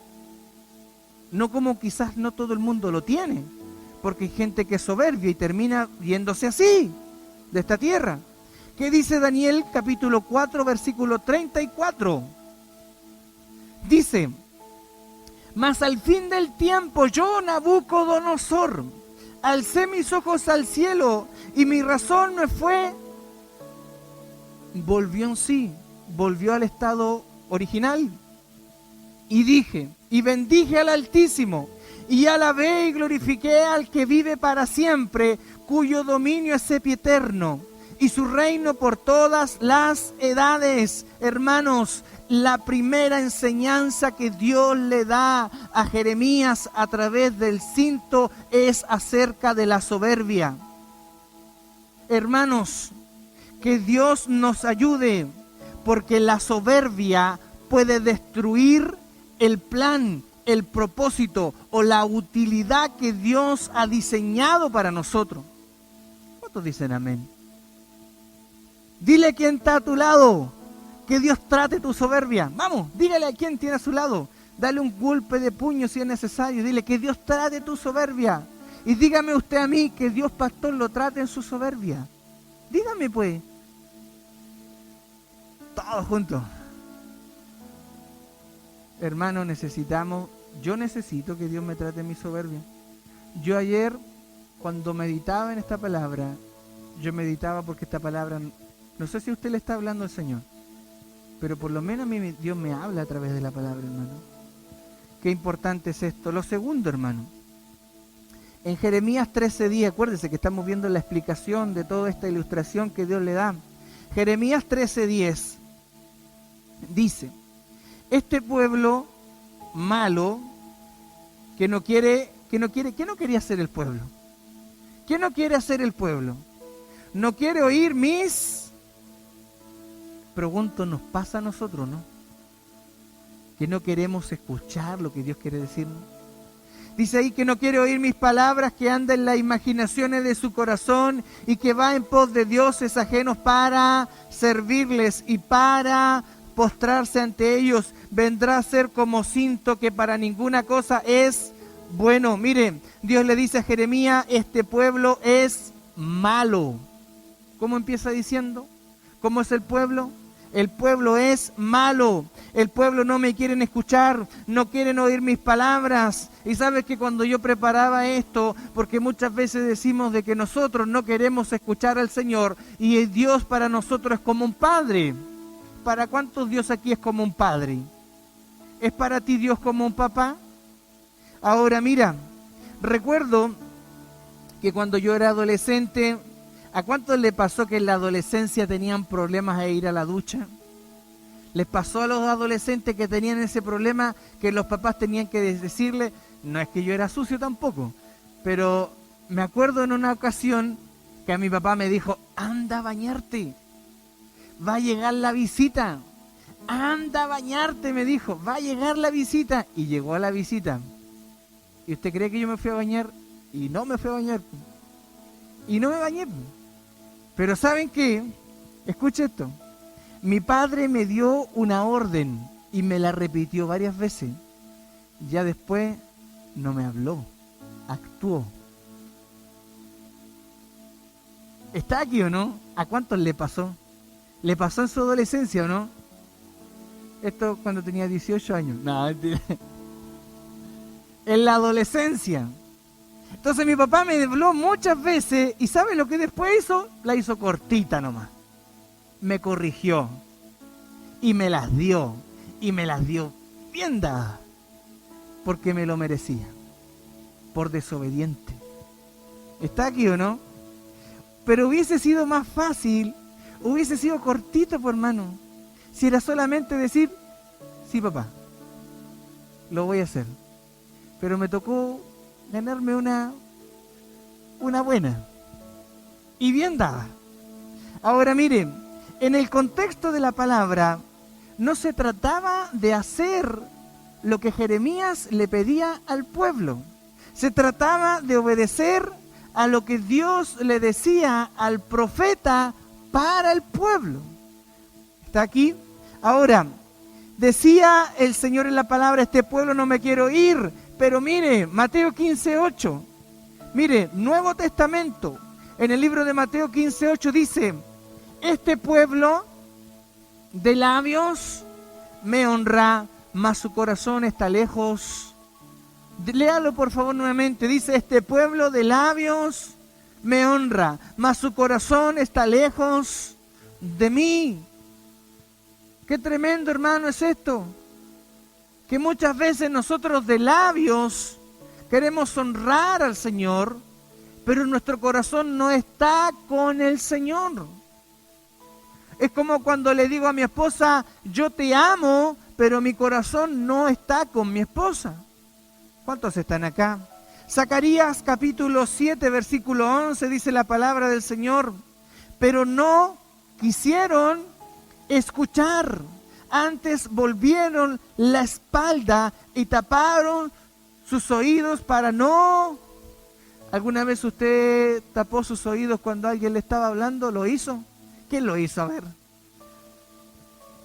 no como quizás no todo el mundo lo tiene, porque hay gente que es soberbia y termina yéndose así, de esta tierra. ¿Qué dice Daniel capítulo 4, versículo 34? Dice: mas al fin del tiempo yo, Nabucodonosor, alcé mis ojos al cielo y mi razón me fue... volvió en sí, volvió al estado original. Y dije, y bendije al Altísimo, y alabé y glorifiqué al que vive para siempre, cuyo dominio es sempiterno, y su reino por todas las edades. Hermanos, la primera enseñanza que Dios le da a Jeremías a través del cinto es acerca de la soberbia. Hermanos, que Dios nos ayude, porque la soberbia puede destruir el plan, el propósito o la utilidad que Dios ha diseñado para nosotros. ¿Cuántos dicen amén? Dile a quien está a tu lado que Dios trate tu soberbia. Vamos, dígale a quien tiene a su lado. Dale un golpe de puño si es necesario. Dile que Dios trate tu soberbia. Y dígame usted a mí que Dios, pastor, lo trate en su soberbia. Dígame pues. Todos juntos. Hermano, yo necesito que Dios me trate en mi soberbia. Yo ayer, cuando meditaba en esta palabra, yo meditaba porque esta palabra, no sé si a usted le está hablando al Señor, pero por lo menos a mí Dios me habla a través de la palabra, hermano. Qué importante es esto. Lo segundo, hermano, en Jeremías 13:10, acuérdese que estamos viendo la explicación de toda esta ilustración que Dios le da. Jeremías 13:10 dice: este pueblo malo ¿qué no quería hacer el pueblo? ¿Qué no quiere hacer el pueblo? No quiere oír mis... Pregunto, ¿nos pasa a nosotros, no? Que no queremos escuchar lo que Dios quiere decirnos. Dice ahí que no quiere oír mis palabras, que anda en las imaginaciones de su corazón y que va en pos de dioses ajenos para servirles y para postrarse ante ellos. Vendrá a ser como cinto que para ninguna cosa es bueno. Miren, Dios le dice a Jeremías, este pueblo es malo. ¿Cómo empieza diciendo? ¿Cómo es el pueblo? El pueblo es malo. El pueblo no me quieren escuchar, no quieren oír mis palabras. Y sabes que cuando yo preparaba esto, porque muchas veces decimos de que nosotros no queremos escuchar al Señor y Dios para nosotros es como un padre. ¿Para cuántos Dios aquí es como un padre? ¿Es para ti Dios como un papá? Ahora mira, recuerdo que cuando yo era adolescente, ¿a cuántos le pasó que en la adolescencia tenían problemas de ir a la ducha? ¿Les pasó a los adolescentes que tenían ese problema que los papás tenían que decirle? No es que yo era sucio tampoco, pero me acuerdo en una ocasión que a mi papá me dijo, anda a bañarte, va a llegar la visita. Anda a bañarte, me dijo, va a llegar la visita. Y llegó a la visita. ¿Y usted cree que yo me fui a bañar? Y no me fui a bañar. Y no me bañé. Pero ¿saben qué? Escuche esto. Mi padre me dio una orden y me la repitió varias veces. Ya después no me habló, actuó. ¿Está aquí o no? ¿A cuántos le pasó? ¿Le pasó en su adolescencia o no? Esto cuando tenía 18 años. No, mentira. En la adolescencia. Entonces mi papá me habló muchas veces y ¿sabe lo que después hizo? La hizo cortita nomás. Me corrigió y me las dio bien dadas porque me lo merecía por desobediente. ¿Está aquí o no? Pero hubiese sido más fácil, hubiese sido cortito, por hermano, si era solamente decir, sí papá, lo voy a hacer. Pero me tocó ganarme una buena y bien dada. Ahora miren, en el contexto de la palabra, no se trataba de hacer lo que Jeremías le pedía al pueblo. Se trataba de obedecer a lo que Dios le decía al profeta para el pueblo. ¿Está aquí? Ahora, decía el Señor en la palabra, este pueblo no me quiere oír. Pero mire, Mateo 15:8. Mire, Nuevo Testamento. En el libro de Mateo 15:8 dice, este pueblo de labios me honra, mas su corazón está lejos. Léalo por favor nuevamente. Dice, este pueblo de labios me honra, mas su corazón está lejos de mí. Qué tremendo, hermano, es esto. Que muchas veces nosotros de labios queremos honrar al Señor, pero nuestro corazón no está con el Señor. Es como cuando le digo a mi esposa, yo te amo, pero mi corazón no está con mi esposa. ¿Cuántos están acá? Zacarías capítulo 7, versículo 11, dice la palabra del Señor, pero no quisieron escuchar, antes volvieron la espalda y taparon sus oídos para no... ¿Alguna vez usted tapó sus oídos cuando alguien le estaba hablando? ¿Lo hizo? ¿Quién lo hizo? A ver.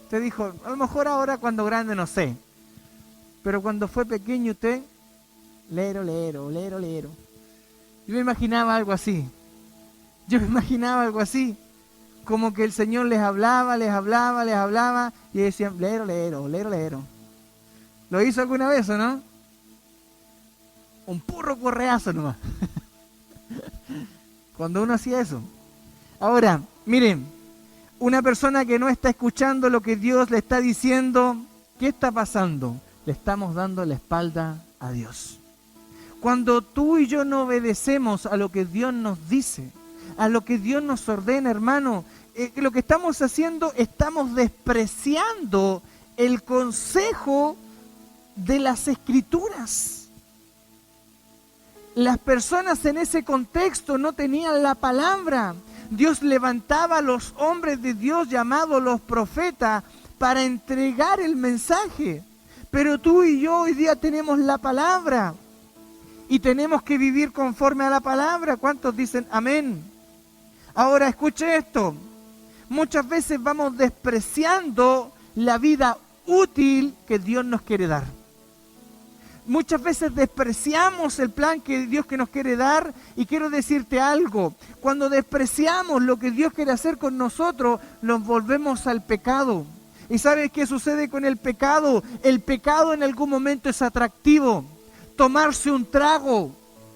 Usted dijo, a lo mejor ahora cuando grande no sé, pero cuando fue pequeño usted, lero, lero, lero, lero. Yo me imaginaba algo así. Como que el Señor les hablaba y decían, lero, lero, lero, lero. ¿Lo hizo alguna vez o no? Un puro correazo nomás. Cuando uno hacía eso. Ahora, miren, una persona que no está escuchando lo que Dios le está diciendo, ¿qué está pasando? Le estamos dando la espalda a Dios. Cuando tú y yo no obedecemos a lo que Dios nos dice, a lo que Dios nos ordena, hermano, lo que estamos haciendo, estamos despreciando el consejo de las Escrituras. Las personas en ese contexto no tenían la palabra. Dios levantaba a los hombres de Dios llamados los profetas para entregar el mensaje. Pero tú y yo hoy día tenemos la palabra. y tenemos que vivir conforme a la palabra. ¿Cuántos dicen amén? Ahora escuche esto. Muchas veces vamos despreciando la vida útil que Dios nos quiere dar. Muchas veces despreciamos el plan que Dios nos quiere dar, y quiero decirte algo: cuando despreciamos lo que Dios quiere hacer con nosotros, nos volvemos al pecado. ¿Y sabes qué sucede con el pecado? El pecado en algún momento es atractivo. Tomarse un trago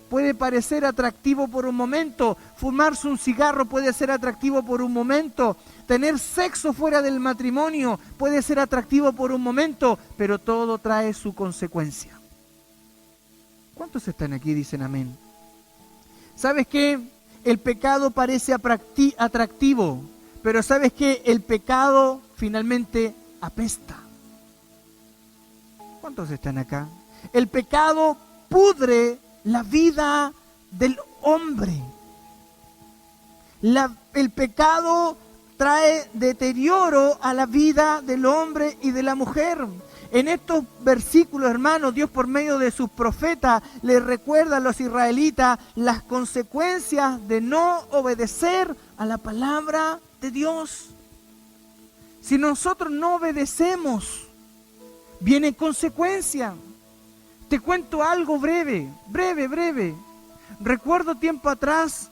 puede parecer atractivo por un momento, fumarse un cigarro puede ser atractivo por un momento, tener sexo fuera del matrimonio puede ser atractivo por un momento, pero todo trae su consecuencia. ¿Cuántos están aquí y dicen amén? ¿Sabes qué? El pecado parece atractivo, pero ¿sabes qué? El pecado finalmente apesta. ¿Cuántos están acá? El pecado pudre la vida del hombre. El pecado trae deterioro a la vida del hombre y de la mujer. En estos versículos, hermanos, Dios por medio de sus profetas les recuerda a los israelitas las consecuencias de no obedecer a la palabra de Dios. Si nosotros no obedecemos, viene consecuencia. Te cuento algo breve. Recuerdo tiempo atrás,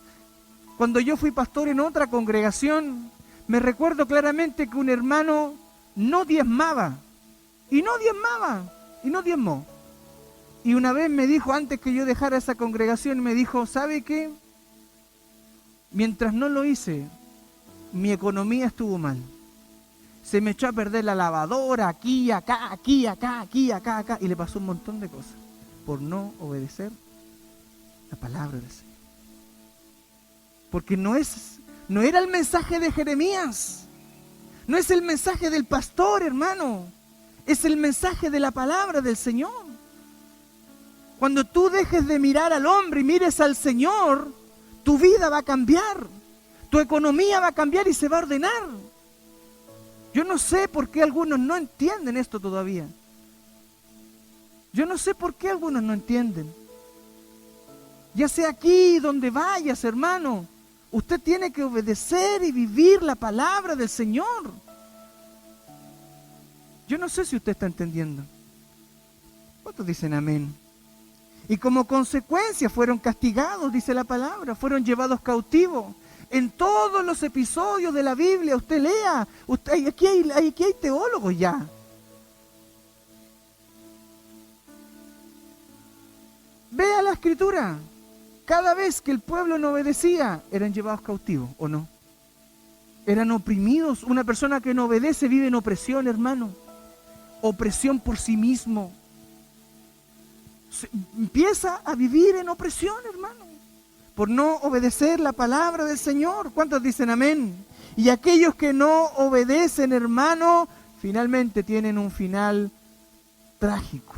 cuando yo fui pastor en otra congregación, me recuerdo claramente que un hermano no diezmaba. Y no diezmó. Y una vez me dijo, antes que yo dejara esa congregación, me dijo, ¿sabe qué? Mientras no lo hice, mi economía estuvo mal. Se me echó a perder la lavadora, aquí, acá, y le pasó un montón de cosas por no obedecer la palabra del Señor. Porque no era el mensaje de Jeremías, no es el mensaje del pastor, hermano, es el mensaje de la palabra del Señor. Cuando tú dejes de mirar al hombre y mires al Señor, tu vida va a cambiar, tu economía va a cambiar y se va a ordenar. Yo no sé por qué algunos no entienden esto todavía. Yo no sé por qué algunos no entienden. Ya sea aquí, donde vayas, hermano, usted tiene que obedecer y vivir la palabra del Señor. Yo no sé si usted está entendiendo. ¿Cuántos dicen amén? Y como consecuencia fueron castigados, dice la palabra, fueron llevados cautivos. En todos los episodios de la Biblia, usted lea, aquí hay teólogos ya. Vea la Escritura. Cada vez que el pueblo no obedecía, eran llevados cautivos, ¿o no? Eran oprimidos. Una persona que no obedece vive en opresión, hermano. Opresión por sí mismo. Empieza a vivir en opresión, hermano, por no obedecer la palabra del Señor. ¿Cuántos dicen amén? Y aquellos que no obedecen, hermano, finalmente tienen un final trágico.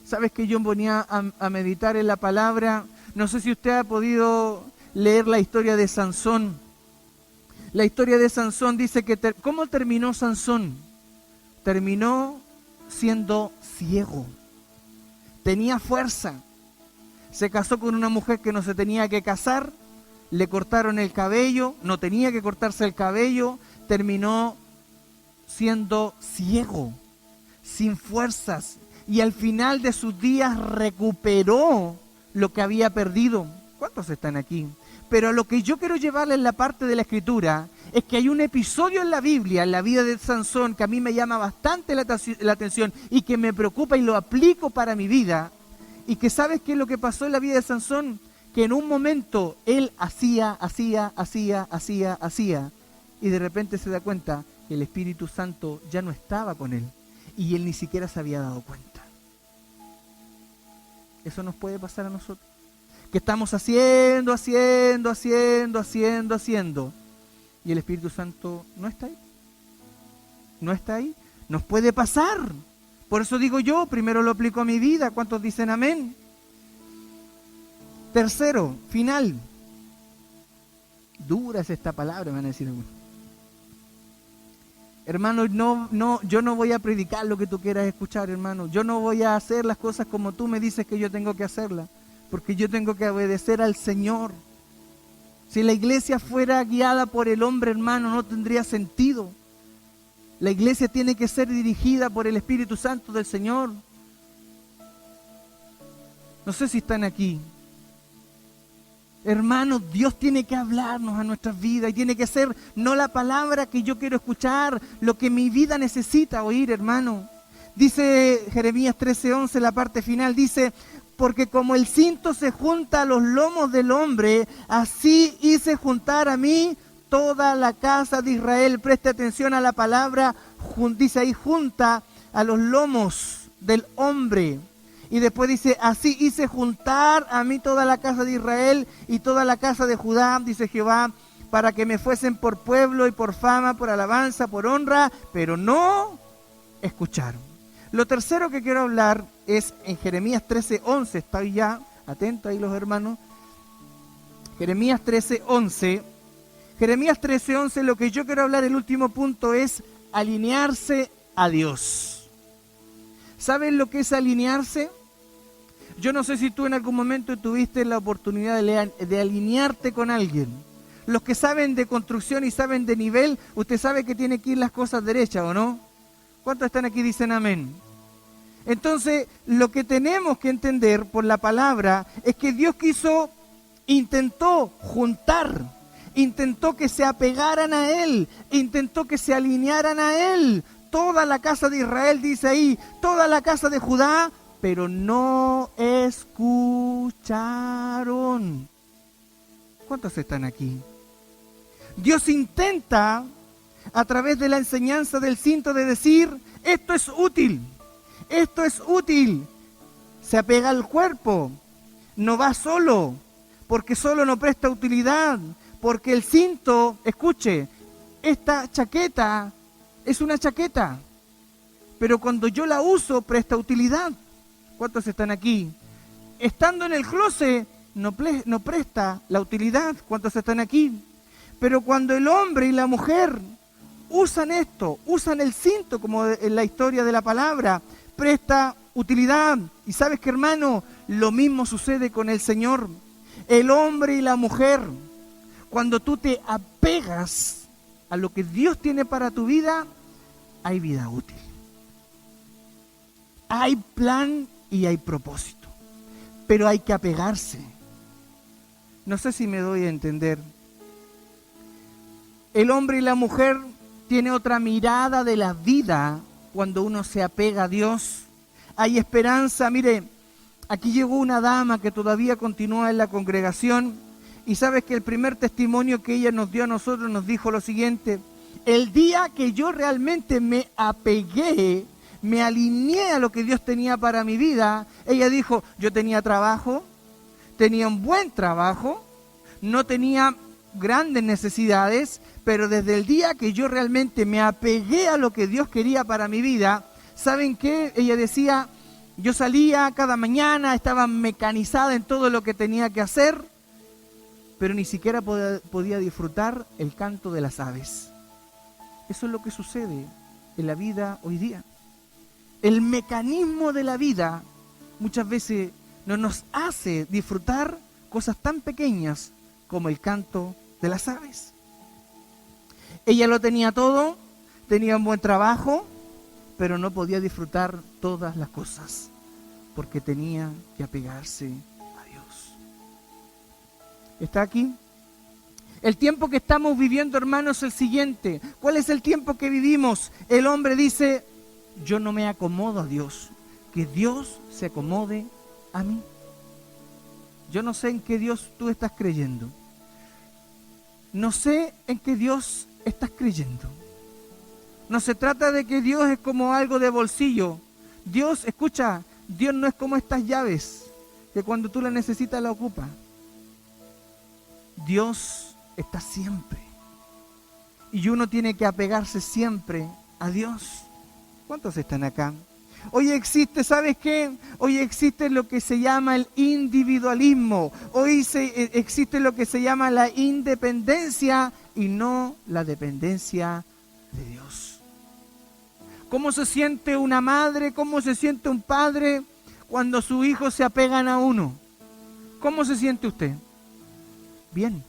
¿Sabes que yo ponía a meditar en la palabra? No sé si usted ha podido leer la historia de Sansón. La historia de Sansón dice que ¿cómo terminó Sansón? Terminó siendo ciego. Tenía fuerza. Se casó con una mujer que no se tenía que casar, le cortaron el cabello, no tenía que cortarse el cabello, terminó siendo ciego, sin fuerzas, y al final de sus días recuperó lo que había perdido. ¿Cuántos están aquí? Pero lo que yo quiero llevarle en la parte de la Escritura es que hay un episodio en la Biblia, en la vida de Sansón, que a mí me llama bastante la atención y que me preocupa y lo aplico para mi vida. Y que ¿sabes qué es lo que pasó en la vida de Sansón? Que en un momento él hacía, y de repente se da cuenta que el Espíritu Santo ya no estaba con él, y él ni siquiera se había dado cuenta. Eso nos puede pasar a nosotros, que estamos haciendo, y el Espíritu Santo no está ahí. Nos puede pasar. Por eso digo yo, primero lo aplico a mi vida. ¿Cuántos dicen amén? Tercero, final. Dura es esta palabra, me van a decir algunos. Hermano, yo no voy a predicar lo que tú quieras escuchar, hermano. Yo no voy a hacer las cosas como tú me dices que yo tengo que hacerlas, porque yo tengo que obedecer al Señor. Si la iglesia fuera guiada por el hombre, hermano, no tendría sentido. La iglesia tiene que ser dirigida por el Espíritu Santo del Señor. No sé si están aquí. Hermanos, Dios tiene que hablarnos a nuestras vidas y tiene que ser no la palabra que yo quiero escuchar, lo que mi vida necesita oír, hermano. Dice Jeremías 13:11, la parte final, dice: porque como el cinto se junta a los lomos del hombre, así hice juntar a mí toda la casa de Israel. Preste atención a la palabra, dice ahí, junta a los lomos del hombre. Y después dice, así hice juntar a mí toda la casa de Israel y toda la casa de Judá, dice Jehová, para que me fuesen por pueblo y por fama, por alabanza, por honra, pero no escucharon. Lo tercero que quiero hablar es en Jeremías 13:11, está ahí ya, atento ahí los hermanos. Jeremías 13:11. Jeremías 13:11, lo que yo quiero hablar, el último punto, es alinearse a Dios. ¿Saben lo que es alinearse? Yo no sé si tú en algún momento tuviste la oportunidad de alinearte con alguien. Los que saben de construcción y saben de nivel, usted sabe que tiene que ir las cosas derechas, ¿o no? ¿Cuántos están aquí y dicen amén? Entonces, lo que tenemos que entender por la palabra es que Dios intentó juntar, intentó que se apegaran a Él, intentó que se alinearan a Él. Toda la casa de Israel, dice ahí, toda la casa de Judá, pero no escucharon. ¿Cuántos están aquí? Dios intenta, a través de la enseñanza del cinto, de decir, esto es útil, se apega al cuerpo, no va solo, porque solo no presta utilidad, porque el cinto, escuche, esta chaqueta es una chaqueta, pero cuando yo la uso presta utilidad. ¿Cuántos están aquí? Estando en el closet no presta la utilidad. ¿Cuántos están aquí? Pero cuando el hombre y la mujer usan esto, usan el cinto, como en la historia de la palabra, presta utilidad. Y sabes que, hermano, lo mismo sucede con el Señor. El hombre y la mujer, cuando tú te apegas a lo que Dios tiene para tu vida, hay vida útil. Hay plan y hay propósito, pero hay que apegarse. No sé si me doy a entender. El hombre y la mujer tienen otra mirada de la vida cuando uno se apega a Dios. Hay esperanza. Mire, aquí llegó una dama que todavía continúa en la congregación y sabes que el primer testimonio que ella nos dio a nosotros nos dijo lo siguiente: el día que yo realmente me apegué, me alineé a lo que Dios tenía para mi vida, ella dijo, yo tenía trabajo, tenía un buen trabajo, no tenía grandes necesidades, pero desde el día que yo realmente me apegué a lo que Dios quería para mi vida, ¿saben qué? Ella decía, yo salía cada mañana, estaba mecanizada en todo lo que tenía que hacer, pero ni siquiera podía disfrutar el canto de las aves. Eso es lo que sucede en la vida hoy día. El mecanismo de la vida muchas veces no nos hace disfrutar cosas tan pequeñas como el canto de las aves. Ella lo tenía todo, tenía un buen trabajo, pero no podía disfrutar todas las cosas porque tenía que apegarse a Dios. ¿Está aquí? El tiempo que estamos viviendo, hermanos, es el siguiente. ¿Cuál es el tiempo que vivimos? El hombre dice, yo no me acomodo a Dios, que Dios se acomode a mí. Yo no sé en qué Dios tú estás creyendo. No sé en qué Dios estás creyendo. No se trata de que Dios es como algo de bolsillo. Dios, escucha, Dios no es como estas llaves, que cuando tú la necesitas la ocupas. Dios está siempre. Y uno tiene que apegarse siempre a Dios. ¿Cuántos están acá? Hoy existe, ¿sabes qué? Hoy existe lo que se llama el individualismo. Hoy existe lo que se llama la independencia y no la dependencia de Dios. ¿Cómo se siente una madre? ¿Cómo se siente un padre cuando sus hijos se apegan a uno? ¿Cómo se siente usted? Bien.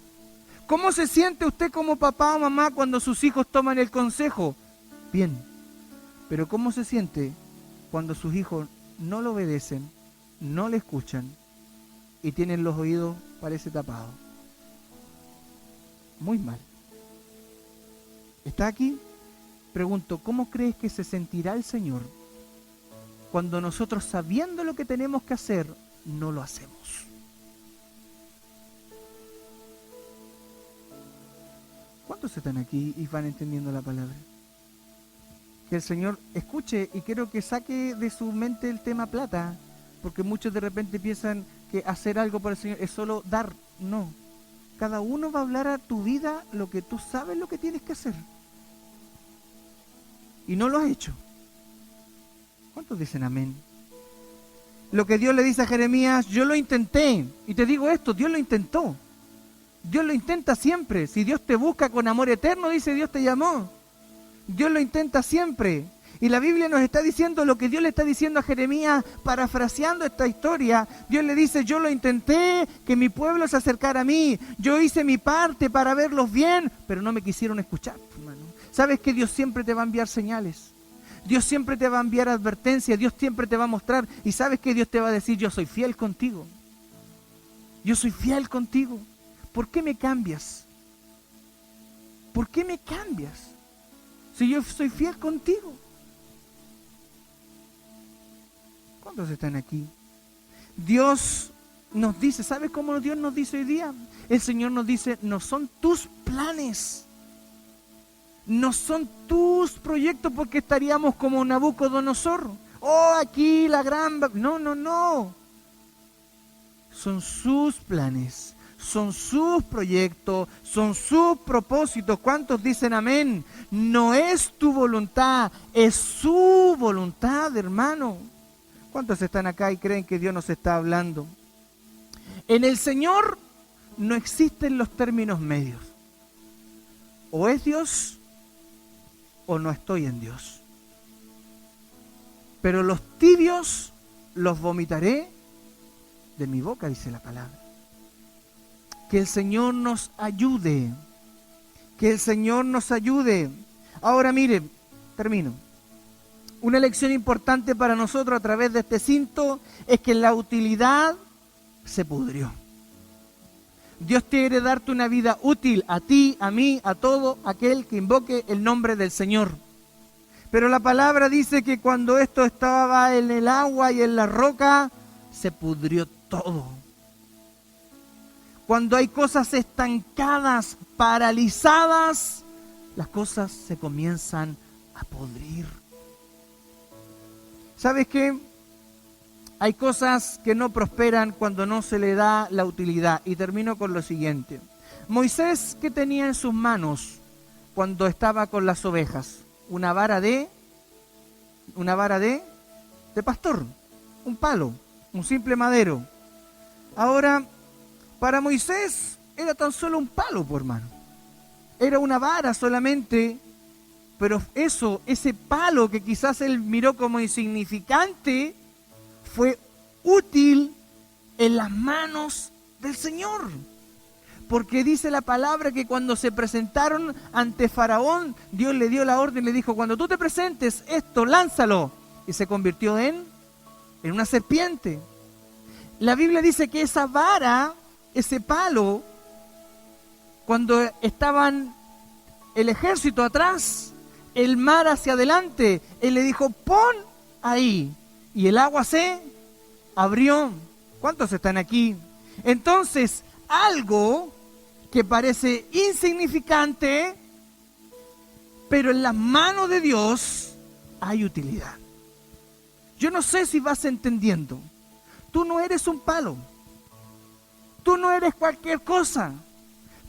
¿Cómo se siente usted como papá o mamá cuando sus hijos toman el consejo? Bien. Pero ¿cómo se siente cuando sus hijos no lo obedecen, no le escuchan y tienen los oídos, parece, tapados? Muy mal. ¿Está aquí? Pregunto, ¿cómo crees que se sentirá el Señor cuando nosotros, sabiendo lo que tenemos que hacer, no lo hacemos? ¿Cuántos están aquí y van entendiendo la palabra? Que el Señor escuche, y quiero que saque de su mente el tema plata, porque muchos de repente piensan que hacer algo por el Señor es solo dar. No. Cada uno va a hablar a tu vida lo que tú sabes lo que tienes que hacer. Y no lo has hecho. ¿Cuántos dicen amén? Lo que Dios le dice a Jeremías, yo lo intenté. Y te digo esto, Dios lo intentó. Dios lo intenta siempre. Si Dios te busca con amor eterno, dice, Dios te llamó. Dios lo intenta siempre. Y la Biblia nos está diciendo lo que Dios le está diciendo a Jeremías, parafraseando esta historia. Dios le dice, yo lo intenté, que mi pueblo se acercara a mí. Yo hice mi parte para verlos bien, pero no me quisieron escuchar, hermano. ¿Sabes que Dios siempre te va a enviar señales? Dios siempre te va a enviar advertencias, Dios siempre te va a mostrar. Y ¿sabes que Dios te va a decir? Yo soy fiel contigo. Yo soy fiel contigo. ¿Por qué me cambias? ¿Por qué me cambias? Si yo soy fiel contigo. ¿Cuántos están aquí? Dios nos dice, ¿sabes cómo Dios nos dice hoy día? El Señor nos dice, no son tus planes, no son tus proyectos, porque estaríamos como Nabucodonosor. Oh, aquí la gran... No. Son sus planes, son sus proyectos, son sus propósitos. ¿Cuántos dicen amén? No es tu voluntad, es su voluntad, hermano. ¿Cuántos están acá y creen que Dios nos está hablando? En el Señor no existen los términos medios. O es Dios o no estoy en Dios. Pero los tibios los vomitaré de mi boca, dice la palabra. Que el Señor nos ayude. Que el Señor nos ayude. Ahora mire, termino. Una lección importante para nosotros a través de este cinto es que la utilidad se pudrió. Dios quiere darte una vida útil a ti, a mí, a todo aquel que invoque el nombre del Señor. Pero la palabra dice que cuando esto estaba en el agua y en la roca, se pudrió todo. Cuando hay cosas estancadas, paralizadas, las cosas se comienzan a podrir. ¿Sabes qué? Hay cosas que no prosperan cuando no se le da la utilidad. Y termino con lo siguiente. Moisés, ¿qué tenía en sus manos cuando estaba con las ovejas? Una vara de pastor, un palo, un simple madero. Ahora, para Moisés era tan solo un palo, por hermano. Era una vara solamente. Pero ese palo que quizás él miró como insignificante, fue útil en las manos del Señor. Porque dice la palabra que cuando se presentaron ante Faraón, Dios le dio la orden y le dijo, cuando tú te presentes esto, lánzalo. Y se convirtió en una serpiente. La Biblia dice que esa vara, ese palo, cuando estaban el ejército atrás, el mar hacia adelante, él le dijo, pon ahí. Y el agua se abrió. ¿Cuántos están aquí? Entonces, algo que parece insignificante, pero en las manos de Dios hay utilidad. Yo no sé si vas entendiendo. Tú no eres un palo. Tú no eres cualquier cosa.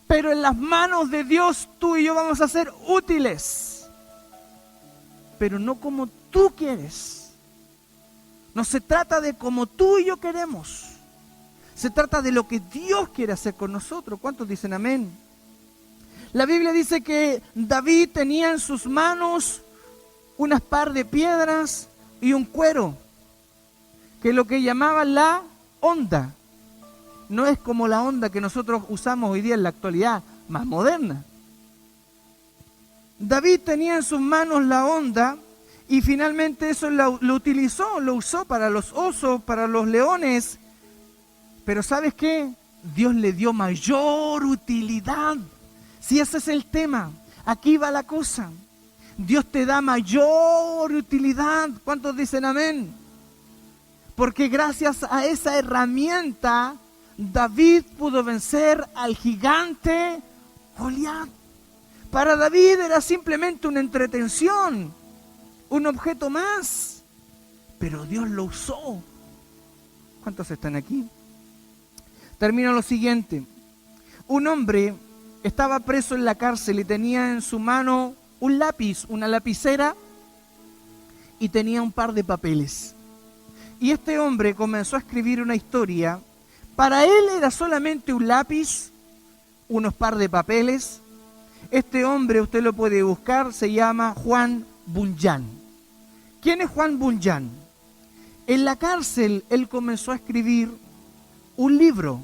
Pero en las manos de Dios tú y yo vamos a ser útiles. Pero no como tú quieres. No se trata de como tú y yo queremos. Se trata de lo que Dios quiere hacer con nosotros. ¿Cuántos dicen amén? La Biblia dice que David tenía en sus manos unas par de piedras y un cuero, que es lo que llamaban la honda. No es como la honda que nosotros usamos hoy día en la actualidad, más moderna. David tenía en sus manos la honda y finalmente eso lo utilizó, lo usó para los osos, para los leones. Pero ¿sabes qué? Dios le dio mayor utilidad. Si ese es el tema, aquí va la cosa. Dios te da mayor utilidad. ¿Cuántos dicen amén? Porque gracias a esa herramienta, David pudo vencer al gigante Goliat. Para David era simplemente una entretención, un objeto más, pero Dios lo usó. ¿Cuántos están aquí? Termino lo siguiente. Un hombre estaba preso en la cárcel y tenía en su mano un lápiz, una lapicera, y tenía un par de papeles. Y este hombre comenzó a escribir una historia. Para él era solamente un lápiz, unos par de papeles. Este hombre, usted lo puede buscar, se llama Juan Bunyan. ¿Quién es Juan Bunyan? En la cárcel él comenzó a escribir un libro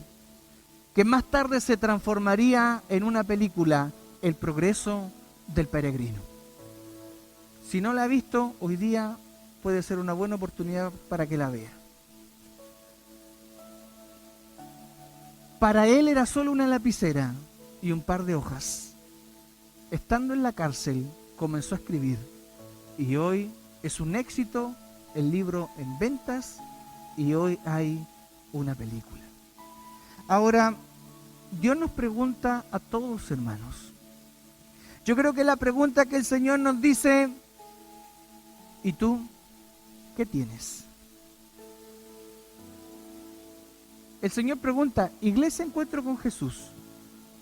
que más tarde se transformaría en una película, El progreso del peregrino. Si no la ha visto, hoy día puede ser una buena oportunidad para que la vea. Para él era solo una lapicera y un par de hojas. Estando en la cárcel, comenzó a escribir. Y hoy es un éxito el libro en ventas y hoy hay una película. Ahora, Dios nos pregunta a todos, hermanos. Yo creo que la pregunta que el Señor nos dice, ¿y tú qué tienes? El Señor pregunta, Iglesia Encuentro con Jesús,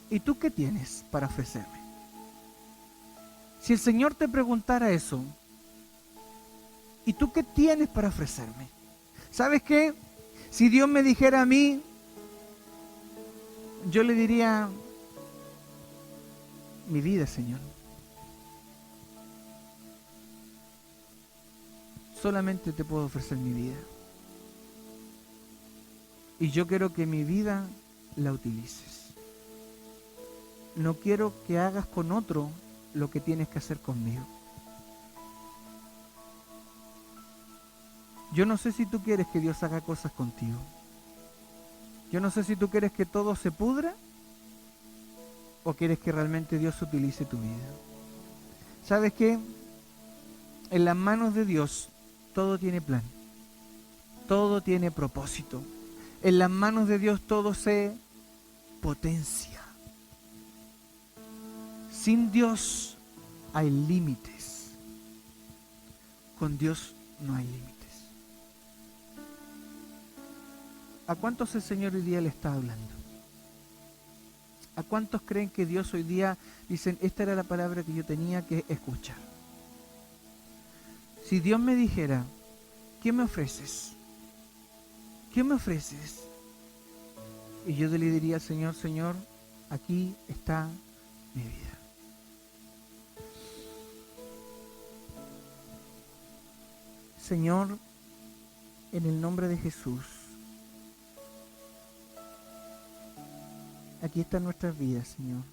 ¿y tú qué tienes para ofrecerme? Si el Señor te preguntara eso, ¿y tú qué tienes para ofrecerme? ¿Sabes qué? Si Dios me dijera a mí, yo le diría, mi vida, Señor. Solamente te puedo ofrecer mi vida. Y yo quiero que mi vida la utilices. No quiero que hagas con otro lo que tienes que hacer conmigo. Yo no sé si tú quieres que Dios haga cosas contigo. Yo no sé si tú quieres que todo se pudra o quieres que realmente Dios utilice tu vida. ¿Sabes qué? En las manos de Dios todo tiene plan. Todo tiene propósito. En las manos de Dios todo se potencia. Sin Dios hay límites. Con Dios no hay límites. ¿A cuántos el Señor hoy día le está hablando? ¿A cuántos creen que Dios hoy día dicen, esta era la palabra que yo tenía que escuchar? Si Dios me dijera, ¿qué me ofreces? ¿Qué me ofreces? Y yo le diría al Señor, Señor, aquí está mi vida. Señor, en el nombre de Jesús, aquí están nuestras vidas, Señor.